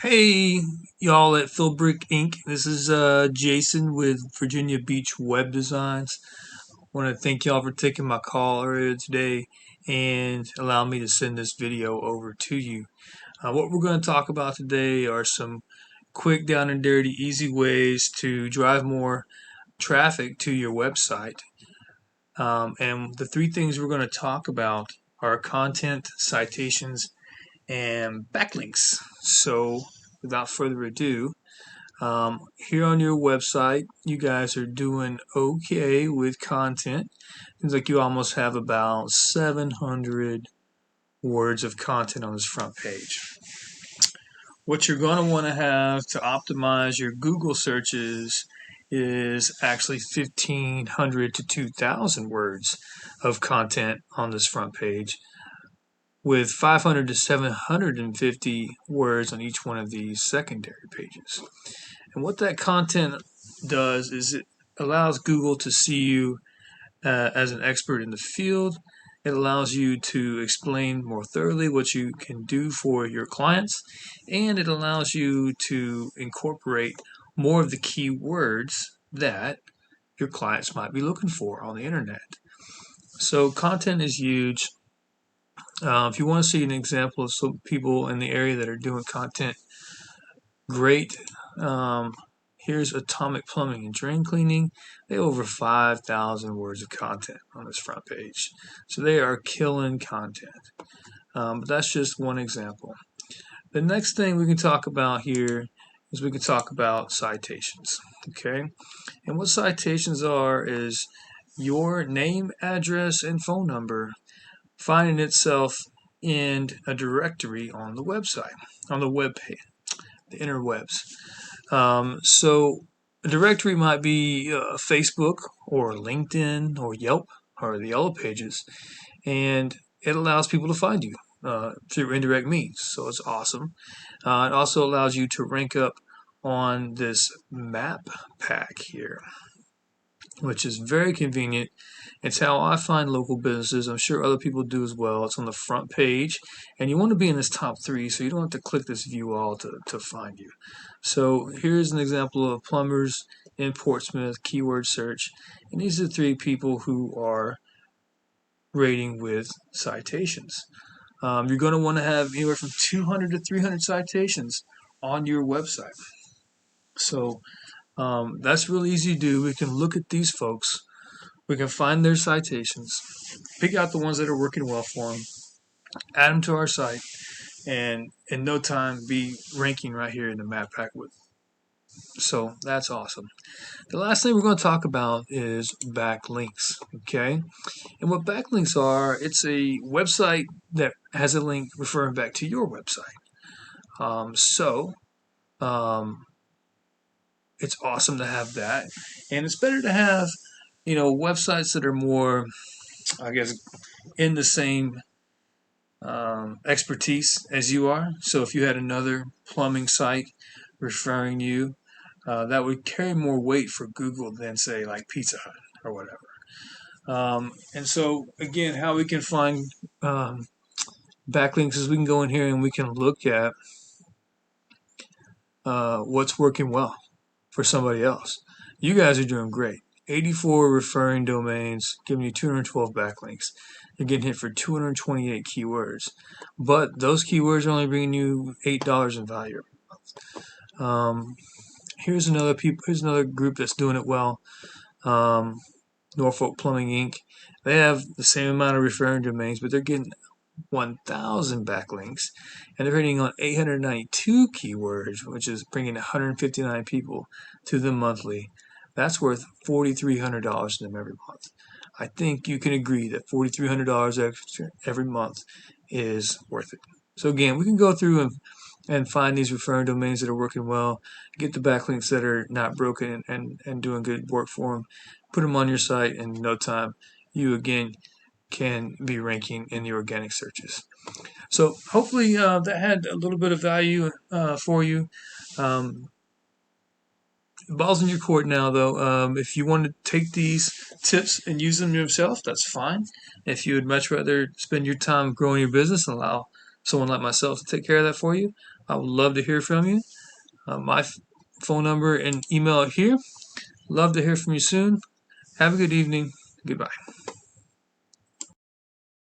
Hey, y'all at Philbrick Inc. This is Jason with Virginia Beach Web Designs. Want to thank y'all for taking my call earlier today and allow me to send this video over to you. What we're going to talk about today are some quick, down and dirty, easy ways to drive more traffic to your website. And the three things we're going to talk about are content, citations, and backlinks. So, without further ado, here on your website, you guys are doing okay with content. Seems like you almost have about 700 words of content on this front page. What you're going to want to have to optimize your Google searches is actually 1,500 to 2,000 words of content on this front page, with 500 to 750 words on each one of these secondary pages. And what that content does is it allows Google to see you as an expert in the field. It allows you to explain more thoroughly what you can do for your clients, and it allows you to incorporate more of the keywords that your clients might be looking for on the internet. So content is huge. If you want to see an example of some people in the area that are doing content great, here's Atomic Plumbing and Drain Cleaning. They have over 5,000 words of content on this front page. So they are killing content. But that's just one example. The next thing we can talk about here is we can talk about citations. Okay? And what citations are is your name, address, and phone number finding itself in a directory on the website, on the web page, the interwebs. So a directory might be Facebook or LinkedIn or Yelp or the Yellow Pages, and it allows people to find you through indirect means. So it's awesome. It also allows you to rank up on this map pack here, which is very convenient. It's how I find local businesses. I'm sure other people do as well. It's on the front page, and you want to be in this top three, so you don't have to click this view all to find you. So here's an example of plumbers in Portsmouth, keyword search, and these are three people who are rating with citations. You're going to want to have anywhere from 200 to 300 citations on your website. So that's really easy to do. We can look at these folks. We can find their citations, pick out the ones that are working well for them, add them to our site, and in no time be ranking right here in the map pack with. So that's awesome. The last thing we're going to talk about is backlinks. Okay, and what backlinks are, it's a website that has a link referring back to your website. It's awesome to have that, and it's better to have websites that are more, I guess, in the same expertise as you are. So if you had another plumbing site referring you, that would carry more weight for Google than, say, like Pizza Hut or whatever. And so again, how we can find backlinks is we can go in here and we can look at what's working well for somebody else. You guys are doing great. 84 referring domains, giving you 212 backlinks. You're getting hit for 228 keywords, but those keywords are only bringing you $8 in value. Here's another group that's doing it well. Norfolk Plumbing Inc. They have the same amount of referring domains, but they're getting 1,000 backlinks, and they're hitting on 892 keywords, which is bringing 159 people to them monthly. That's worth $4,300 to them every month. I think you can agree that $4,300 extra every month is worth it. So again, we can go through and find these referring domains that are working well, get the backlinks that are not broken and doing good work for them, put them on your site, and in no time, you again can be ranking in the organic searches. So hopefully that had a little bit of value for you. Ball's in your court now, though. If you want to take these tips and use them yourself, that's fine. If you would much rather spend your time growing your business and allow someone like myself to take care of that for you. I would love to hear from you. My phone number and email are here. Love to hear from you soon. Have a good evening. Goodbye.